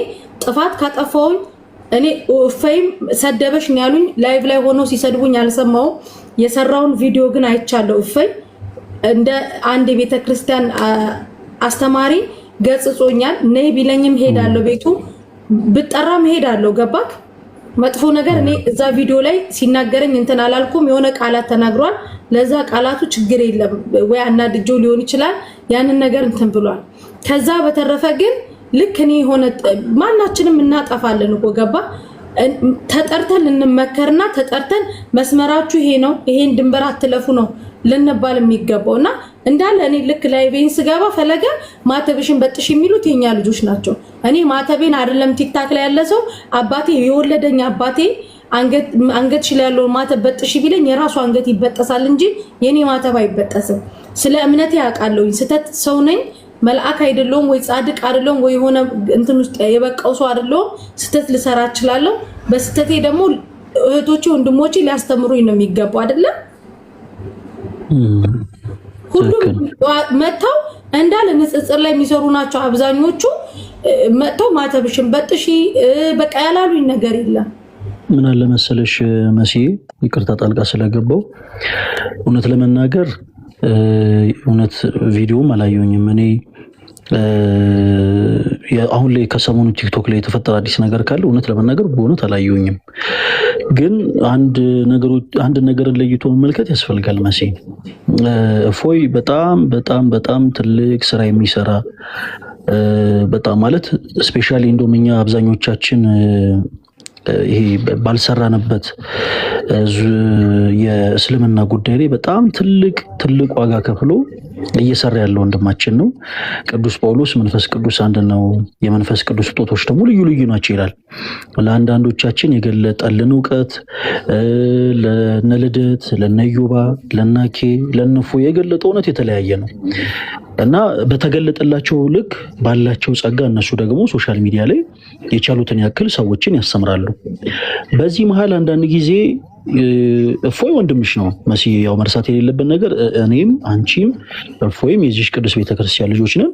ጥፋት ካጠፋውኝ እኔ ኡፋይም ሰደበሽ ነው ያሉኝ። ላይቭ ላይ ሆኖ ሲሰድቡኝ አልሰማውም። የሰራውን ቪዲዮ ግን አይቻለሁ። ኡፋይ እንደ አንድ የቤተክርስቲያን አስተማሪ ገጽጾኛል። ነይ ቢለኝም ሄዳለሁ፣ ቤቱ ብጠራም ሄዳለሁ። ገባክ? መጥፎ ነገር እኔ እዛ ቪዲዮ ላይ ሲናገረኝ እንትን አላልኩም። የሆነ ቃላት ተናግሯል። ለዛ ቃላቱ ችግር የለም ወይ አናድጆ ሊሆን ይችላል። ያንን ነገር እንትን ብሏል። ከዛ በተረፈ ግን ልክ እኔ ሆነ ማናችንም እናጠፋለን እኮ ገባ። ተጠርተን ልንመከርና ተጠርተን መስመራችሁ ይሄ ነው፣ ይሄን ድንበር አትለፉ ነው ልንባል የሚገባውና እንዳለ እኔ ልክ ላይ ቤን ስገባ ፈለገ ማተብሽን በጥሽ የሚሉት የኛ ልጆች ናቸው። እኔ ማተቤን አይደለም ቲክታክ ላይ ያለ ሰው አባቴ የወለደኝ አባቴ አንገትሽ ላይ ያለው ማተብ በጥሽ ቢለኝ የራሱ አንገት ይበጠሳል እንጂ የኔ ማተብ አይበጠስም። ስለ እምነቴ ያውቃለሁኝ። ስተት ሰው ነኝ፣ መልአክ አይደለሁም ወይ ጻድቅ አይደለሁም ወይ ሆነ እንትን ውስጥ የበቃው ሰው አይደለሁም። ስተት ልሰራ እችላለሁ። በስተቴ ደግሞ እህቶቼ ወንድሞቼ ሊያስተምሩኝ ነው የሚገባው አይደለም። ሁሉም መተው እንዳለ ንጽጽር ላይ የሚሰሩ ናቸው አብዛኞቹ። መተው ማተብሽን በጥሺ በቃ ያላሉኝ ነገር የለም። ምን አለ መሰለሽ መሲ፣ ይቅርታ ጣልቃ ስለገባው እውነት ለመናገር እውነት ቪዲዮም አላየሁኝም እኔ። አሁን ላይ ከሰሞኑ ቲክቶክ ላይ የተፈጠረ አዲስ ነገር ካለ እውነት ለመናገር በእውነት አላየሁኝም። ግን አንድ ነገርን ለይቶ መመልከት ያስፈልጋል መሲ። እፎይ በጣም በጣም በጣም ትልቅ ስራ የሚሰራ በጣም ማለት ስፔሻሊ እንደውም እኛ አብዛኞቻችን ይሄ ባልሰራንበት የእስልምና ጉዳይ ላይ በጣም ትልቅ ዋጋ ከፍሎ እየሰራ ያለው ወንድማችን ነው። ቅዱስ ጳውሎስ መንፈስ ቅዱስ አንድ ነው፣ የመንፈስ ቅዱስ ስጦታዎች ደግሞ ልዩ ልዩ ናቸው ይላል። ለአንዳንዶቻችን የገለጠልን እውቀት ለነ ልደት፣ ለነ ዮባ፣ ለናኬ፣ ለነፎ የገለጠው እውነት የተለያየ ነው እና በተገለጠላቸው ልክ ባላቸው ጸጋ እነሱ ደግሞ ሶሻል ሚዲያ ላይ የቻሉትን ያክል ሰዎችን ያስተምራሉ። በዚህ መሀል አንዳንድ ጊዜ እፎይ ወንድምሽ ነው መሲ፣ ያው መርሳት የሌለብን ነገር እኔም አንቺም እፎይም የዚህ ቅዱስ ቤተክርስቲያን ልጆች ነን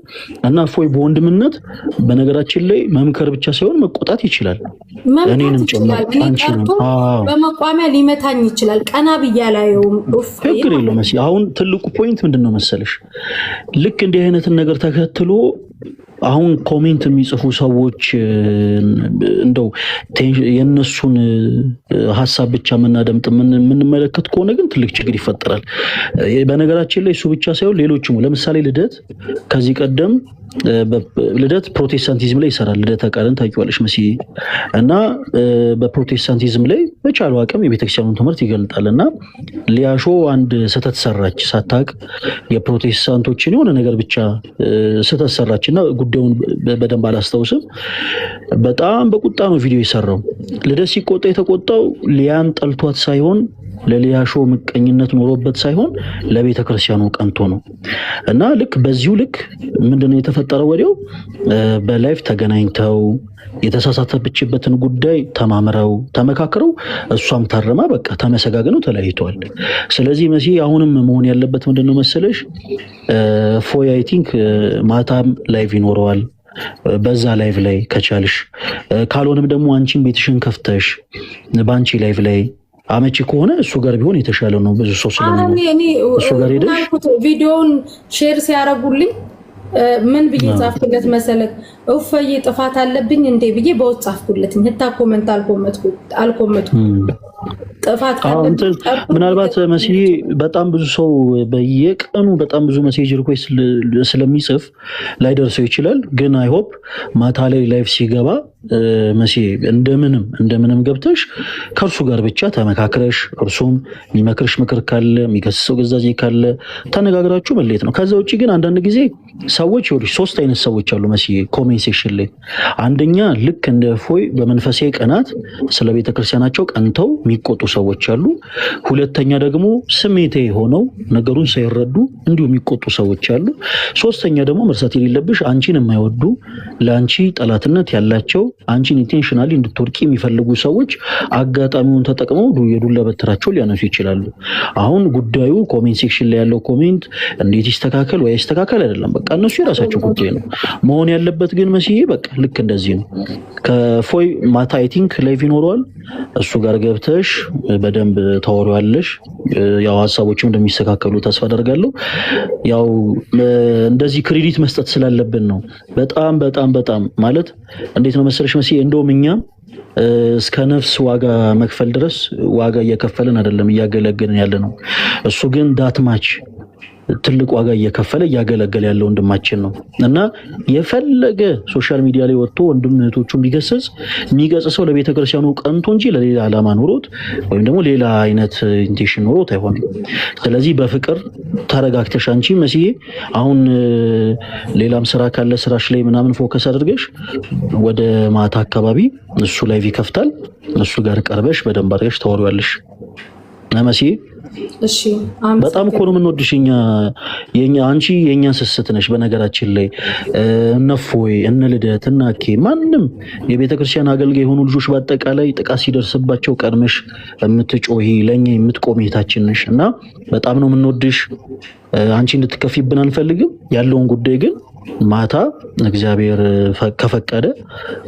እና እፎይ በወንድምነት በነገራችን ላይ መምከር ብቻ ሳይሆን መቆጣት ይችላል። እኔንም ጨምሮ አንቺንም በመቋሚያ ሊመታኝ ይችላል። ቀና ብያላየውም ችግር የለው መሲ። አሁን ትልቁ ፖይንት ምንድነው መሰለሽ፣ ልክ እንዲህ አይነትን ነገር ተከትሎ አሁን ኮሜንት የሚጽፉ ሰዎች እንደው የነሱን ሀሳብ ብቻ የምናደምጥ የምንመለከት ከሆነ ግን ትልቅ ችግር ይፈጠራል። በነገራችን ላይ እሱ ብቻ ሳይሆን ሌሎችም ለምሳሌ ልደት ከዚህ ቀደም ልደት ፕሮቴስታንቲዝም ላይ ይሰራል። ልደት ቃልን ታውቂዋለሽ መሲ እና በፕሮቴስታንቲዝም ላይ በቻለው አቅም የቤተክርስቲያኑን ትምህርት ይገልጣል እና ሊያሾ አንድ ስህተት ሰራች ሳታውቅ የፕሮቴስታንቶችን የሆነ ነገር ብቻ ስህተት ሰራች እና ጉዳዩን በደንብ አላስታውስም። በጣም በቁጣ ነው ቪዲዮ የሰራው። ልደት ሲቆጣ የተቆጣው ሊያን ጠልቷት ሳይሆን ለሊያሾ ምቀኝነት ኖሮበት ሳይሆን ለቤተ ክርስቲያኑ ቀንቶ ነው እና ልክ በዚሁ ልክ ምንድነው የተፈጠረው? ወዲያው በላይፍ ተገናኝተው የተሳሳተችበትን ጉዳይ ተማምረው ተመካክረው እሷም ታረማ በቃ ተመሰጋግነው ተለያይተዋል። ስለዚህ መሲ አሁንም መሆን ያለበት ምንድነው መሰለሽ፣ ፎይ አይ ቲንክ ማታም ላይቭ ይኖረዋል። በዛ ላይቭ ላይ ከቻልሽ፣ ካልሆነም ደግሞ አንቺን ቤትሽን ከፍተሽ በአንቺ ላይቭ ላይ አመቺ ከሆነ እሱ ጋር ቢሆን የተሻለ ነው። ብዙ ሰው ስለሚሆን እሱ ጋር ሄደሽ ቪዲዮውን ሼር ሲያረጉልኝ ምን ብዬ ጻፍኩለት መሰለክ? እፎይ ጥፋት አለብኝ እንዴ ብዬ በውስጥ ጻፍኩለት። ህታ ኮሜንት አልኮመቱ ጥፋት አለብኝ። ምናልባት መሲ በጣም ብዙ ሰው በየቀኑ በጣም ብዙ ሜሴጅ ሪኩዌስት ስለሚጽፍ ላይደርሰው ይችላል። ግን አይ ሆፕ ማታ ላይ ላይቭ ሲገባ መሲ እንደምንም ገብተሽ ከእርሱ ጋር ብቻ ተመካክረሽ እርሱም የሚመክርሽ ምክር ካለ የሚገስጸው ግዛዜ ካለ ተነጋግራችሁ መለየት ነው። ከዛ ውጭ ግን አንዳንድ ጊዜ ሰዎች ይኸውልሽ ሶስት አይነት ሰዎች አሉ መሲ ኮሜንት ሴክሽን ላይ። አንደኛ ልክ እንደ እፎይ በመንፈሳዊ ቀናት ስለ ቤተክርስቲያናቸው ቀንተው የሚቆጡ ሰዎች አሉ። ሁለተኛ ደግሞ ስሜታዊ ሆነው ነገሩን ሳይረዱ እንዲሁ የሚቆጡ ሰዎች አሉ። ሶስተኛ ደግሞ መርሳት የሌለብሽ አንቺን የማይወዱ ለአንቺ ጠላትነት ያላቸው አንቺን ኢንቴንሽናሊ እንድትወርቂ የሚፈልጉ ሰዎች አጋጣሚውን ተጠቅመው የዱላ በትራቸው ሊያነሱ ይችላሉ። አሁን ጉዳዩ ኮሜንት ሴክሽን ላይ ያለው ኮሜንት እንዴት ይስተካከል ወይ ይስተካከል አይደለም። በቃ እነሱ የራሳቸው ጉዳይ ነው። መሆን ያለበት ግን መስዬ በቃ ልክ እንደዚህ ነው። ከፎይ ማታ አይ ቲንክ ላይቭ ይኖረዋል። እሱ ጋር ገብተሽ በደንብ ታወሪዋለሽ። ያው ሀሳቦችም እንደሚስተካከሉ ተስፋ አደርጋለሁ። ያው እንደዚህ ክሬዲት መስጠት ስላለብን ነው። በጣም በጣም በጣም ማለት እንዴት ነው መሰለሽ መሲ፣ እንደውም እኛ እስከ ነፍስ ዋጋ መክፈል ድረስ ዋጋ እየከፈልን አይደለም እያገለገልን ያለ ነው። እሱ ግን ዳትማች ትልቅ ዋጋ እየከፈለ እያገለገለ ያለው ወንድማችን ነው እና የፈለገ ሶሻል ሚዲያ ላይ ወጥቶ ወንድም እህቶቹን ቢገሰጽ የሚገስጸው ለቤተክርስቲያኑ ቀንቶ እንጂ ለሌላ ዓላማ ኖሮት ወይም ደግሞ ሌላ አይነት ኢንቴንሽን ኖሮት አይሆንም። ስለዚህ በፍቅር ተረጋግተሽ አንቺ መስዬ አሁን ሌላም ስራ ካለ ስራሽ ላይ ምናምን ፎከስ አድርገሽ ወደ ማታ አካባቢ እሱ ላይቭ ይከፍታል፣ እሱ ጋር ቀርበሽ በደንብ አድርገሽ ታወሪዋለሽ መስዬ። እሺ በጣም እኮ ነው የምንወድሽ የኛ አንቺ የኛ ስስት ነሽ። በነገራችን ላይ እነፎይ እነ ልደት እና ማንም የቤተክርስቲያን አገልጋይ የሆኑ ልጆች በአጠቃላይ ጥቃት ሲደርስባቸው ቀድመሽ የምትጮሂ ለኛ የምትቆም እህታችን ነሽ እና በጣም ነው የምንወድሽ። አንቺ እንድትከፊብን አንፈልግም። ያለውን ጉዳይ ግን ማታ እግዚአብሔር ከፈቀደ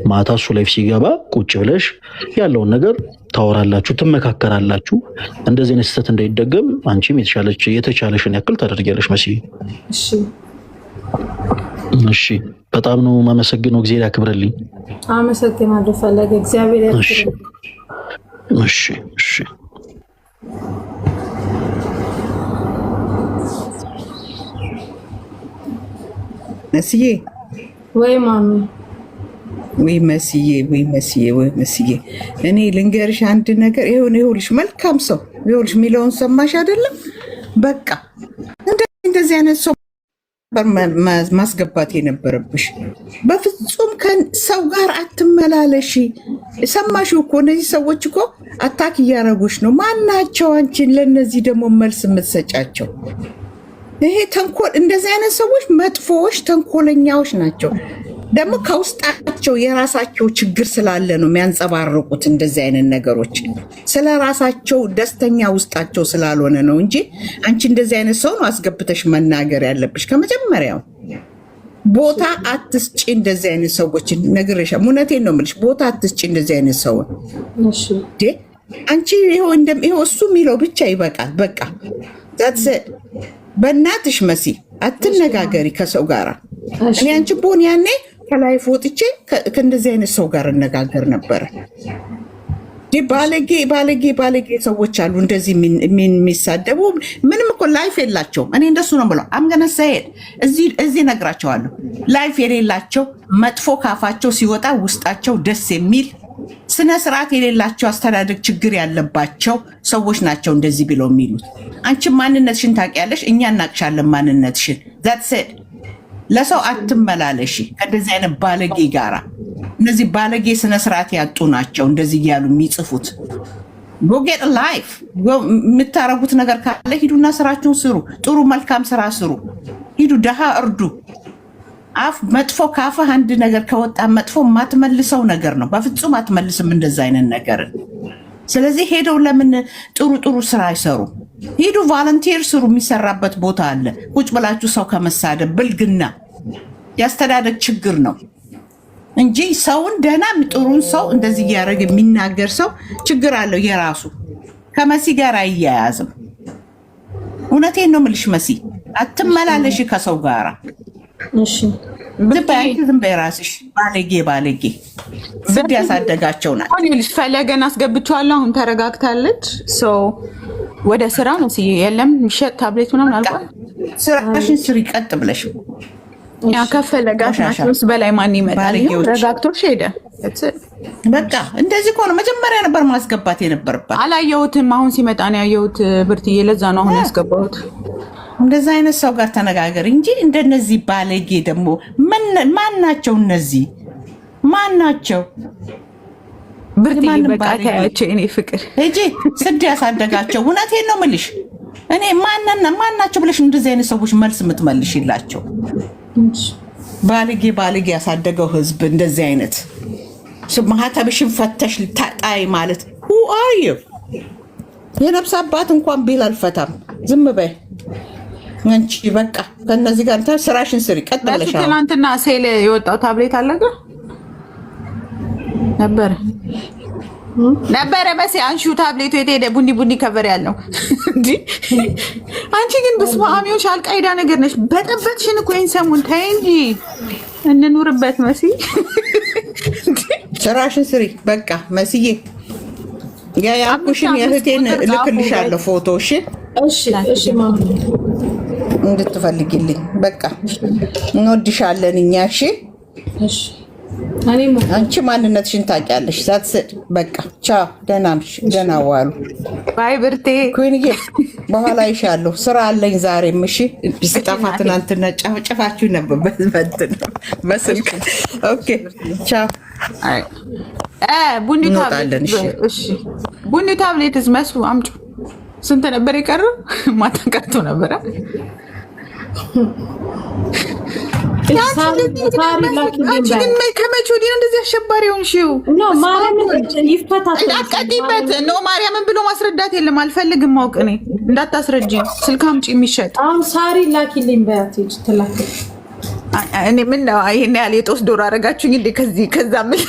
ማታ እሱ ላይፍ ሲገባ ቁጭ ብለሽ ያለውን ነገር ታወራላችሁ፣ ትመካከራላችሁ። እንደዚህ አይነት ስህተት እንዳይደገም አንቺም የተቻለሽን ያክል ታደርጊያለሽ መሲ። እሺ በጣም ነው የማመሰግነው። እግዚአብሔር ያክብርልኝ። አመሰግናለሁ ፈለገ። እግዚአብሔር ያክብርልኝ። እሺ እሺ መስዬ ወይ ማሚ ወይ መስዬ እኔ ልንገርሽ አንድ ነገር። ይኸውልሽ መልካም ሰው ይኸውልሽ የሚለውን ሰማሽ አይደለም? በቃ እንደዚህ አይነት ሰው ማስገባት የነበረብሽ። በፍጹም ከሰው ጋር አትመላለሽ። ሰማሽው እኮ እነዚህ ሰዎች እኮ አታክ እያረጉሽ ነው። ማናቸው አንቺን ለእነዚህ ደግሞ መልስ የምትሰጫቸው? ይሄ ተንኮል፣ እንደዚህ አይነት ሰዎች መጥፎዎች፣ ተንኮለኛዎች ናቸው። ደግሞ ከውስጣቸው የራሳቸው ችግር ስላለ ነው የሚያንጸባርቁት እንደዚህ አይነት ነገሮች። ስለ ራሳቸው ደስተኛ ውስጣቸው ስላልሆነ ነው እንጂ አንቺ እንደዚህ አይነት ሰው ነው አስገብተሽ መናገር ያለብሽ ከመጀመሪያው። ቦታ አትስጪ እንደዚህ አይነት ሰዎች። ነግሬሻለሁ። እውነቴን ነው የምልሽ። ቦታ አትስጪ እንደዚህ አይነት ሰው። አንቺ ይኸው እሱ የሚለው ብቻ ይበቃል። በቃ በእናትሽ መሲ አትነጋገሪ ከሰው ጋር። እኔ አንቺ ቦን ያኔ ከላይ ወጥቼ ከእንደዚህ አይነት ሰው ጋር እነጋገር ነበረ። ባለጌ ሰዎች አሉ እንደዚህ የሚሳደቡ። ምንም እኮ ላይፍ የላቸውም። እኔ እንደሱ ነው ብለው አምገነ ሰይድ እዚህ ነግራቸዋለሁ። ላይፍ የሌላቸው መጥፎ ካፋቸው ሲወጣ ውስጣቸው ደስ የሚል ስነ ስርዓት የሌላቸው አስተዳደግ ችግር ያለባቸው ሰዎች ናቸው እንደዚህ ብለው የሚሉት። አንቺ ማንነትሽን ታውቂያለሽ፣ እኛ እናቅሻለን ማንነትሽን። ዛትስ ኢት። ለሰው አትመላለሺ ከእንደዚህ አይነት ባለጌ ጋራ። እነዚህ ባለጌ ስነ ስርዓት ያጡ ናቸው እንደዚህ እያሉ የሚጽፉት። ጎጌጥ ላይፍ የምታረጉት ነገር ካለ ሂዱና ስራችሁን ስሩ። ጥሩ መልካም ስራ ስሩ። ሂዱ፣ ደሃ እርዱ። አፍ መጥፎ ካፍህ አንድ ነገር ከወጣ መጥፎ ማትመልሰው ነገር ነው። በፍጹም አትመልስም እንደዛ አይነት ነገር። ስለዚህ ሄደው ለምን ጥሩ ስራ አይሰሩ? ሂዱ፣ ቫለንቲር ስሩ። የሚሰራበት ቦታ አለ። ቁጭ ብላችሁ ሰው ከመሳደብ ብልግና ያስተዳደግ ችግር ነው እንጂ ሰውን ደህና ጥሩን ሰው እንደዚህ እያደረገ የሚናገር ሰው ችግር አለው የራሱ። ከመሲ ጋር አያያዝም። እውነቴን ነው የምልሽ መሲ፣ አትመላለሽ ከሰው ጋራ። ዝም በይ ራስሽ። ባለጌ ዝም ያሳደጋቸው ናት። ፈለገን አስገብቼዋለሁ። አሁን ተረጋግታለች። ወደ ስራ ነው ሲዬ የለም የሚሸጥ ታብሌት ምናምን አልቋል። ስራሽን ስሪ ቀጥ ብለሽ። ከፈለጋሽ በላይ ማን ይመጣል? ረጋግቶሽ ሄደ። በቃ እንደዚህ ከሆነ መጀመሪያ ነበር ማስገባት የነበረባት። አላየሁትም። አሁን ሲመጣ ነው ያየሁት ብርትዬ። ለዛ ነው አሁን ያስገባሁት። እንደዛ አይነት ሰው ጋር ተነጋገር እንጂ እንደነዚህ ባለጌ ደግሞ ማን ናቸው? እነዚህ ማን ናቸው? ብርትዬ በቃ ታያቸው። እኔ ፍቅር እጂ ስድ ያሳደጋቸው። እውነቴን ነው የምልሽ። እኔ ማን ናቸው ብለሽ እንደዚህ አይነት ሰዎች መልስ የምትመልሽላቸው? ባለጌ ያሳደገው ህዝብ እንደዚህ አይነት ማህተብሽን ፈተሽ ታጣይ ማለት who are you? የነፍስ አባት እንኳን ቢል አልፈታም። ዝም በይ አንቺ። በቃ ከነዚህ ጋር ስራሽን ስሪ ቀጥ ብለሽ። ትናንትና ሴል የወጣው ታብሌት አለጋ ነበረ በሴ አንሺው ታብሌቱ የት ሄደ? ቡኒ ከቨር ያለው እንዴ! አንቺ ግን በስመ አብ ይሁንሽ፣ አልቃይዳ ነገር ነሽ። በጠበጥሽን እኮ ይሄን ሰሞን ተይ እንጂ እንኑርበት። መሲ ስራሽን ስሪ በቃ መስዬ። ያኩሽን የእህቴን ልክልሻለሁ ፎቶ። እሺ እሺ ማማ እንድትፈልጊልኝ በቃ እንወድሻለን እኛ። እሺ እሺ እኔም አንቺ ማንነትሽን ታውቂያለሽ። ዛትስድ በቃ ቻው፣ ደህና ነሽ? ደህና ዋሉ። ባይ ብርቴ ኩንዬ በኋላ ይሻለሁ፣ ስራ አለኝ ዛሬም። እሺ ስጠፋ ትናንትና ጨፋችሁ ነበር በስልክ። ኦኬ ቻው። ቡኒ ታብሌትስ መሱ አምጪ። ስንት ነበር የቀረው? ማታ ቀርቶ ነበረ። ከመቼ ወዲህ እንደዚህ አሸባሪ ሆንሽው? ቀጥይበት። ኖ ማርያምን ብሎ ማስረዳት የለም። አልፈልግም ማወቅ። እኔ እንዳታስረጂ። ስልክ አምጪ የሚሸጥ አሁን ሳሪ ላኪልኝ በያት ትላክ። እኔ ምን ነው ይሄን ያህል የጦስ ዶሮ አደረጋችሁኝ እንዴ? ከዛ ምን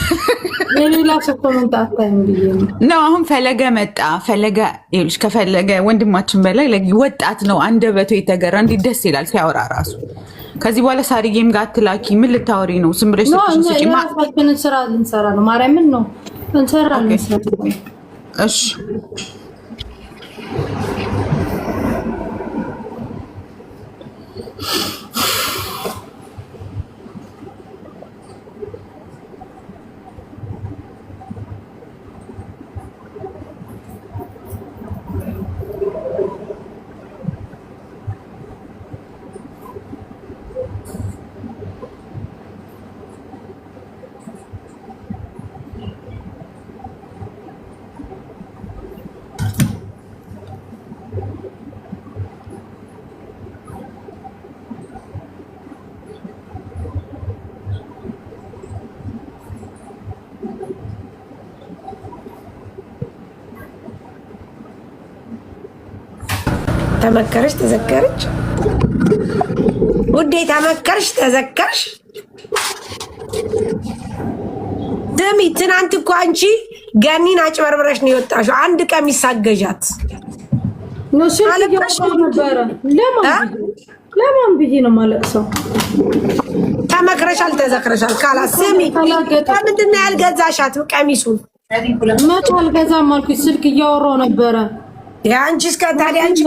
ሌላ ሰው ኮሜንት አታይም ብዬ ነው። አሁን ፈለገ መጣ። ፈለገ ይኸውልሽ፣ ከፈለገ ወንድማችን በላይ ወጣት ነው። አንደበቱ የተገራ እንዲህ ደስ ይላል ሲያወራ ራሱ። ከዚህ በኋላ ሳሪጌም ጋር አትላኪ። ምን ልታወሪ ነው? ዝም ብለሽ የራሳችንን ስራ ልንሰራ ነው። ማርያምን ነው እንሰራለን። እሺ ተመከረች ተዘከረች። ውዴ ተመከረች ተዘከረች። ደሚ ትናንት እኮ አንቺ ገኒን አጭበርብረሽ ነው የወጣሽው። አንድ ቀሚስ ሳገዣት ለማን ብዬ ነው የማለቅሰው? ተመክረሻል ተዘክረሻል። ካላስ ስሚ፣ ምንድን ነው ያልገዛሻት ቀሚሱን? መቶ አልገዛም አልኩሽ። ስልክ እያወራሁ ነበረ። የአንቺ እስከ ታዲያ አንቺ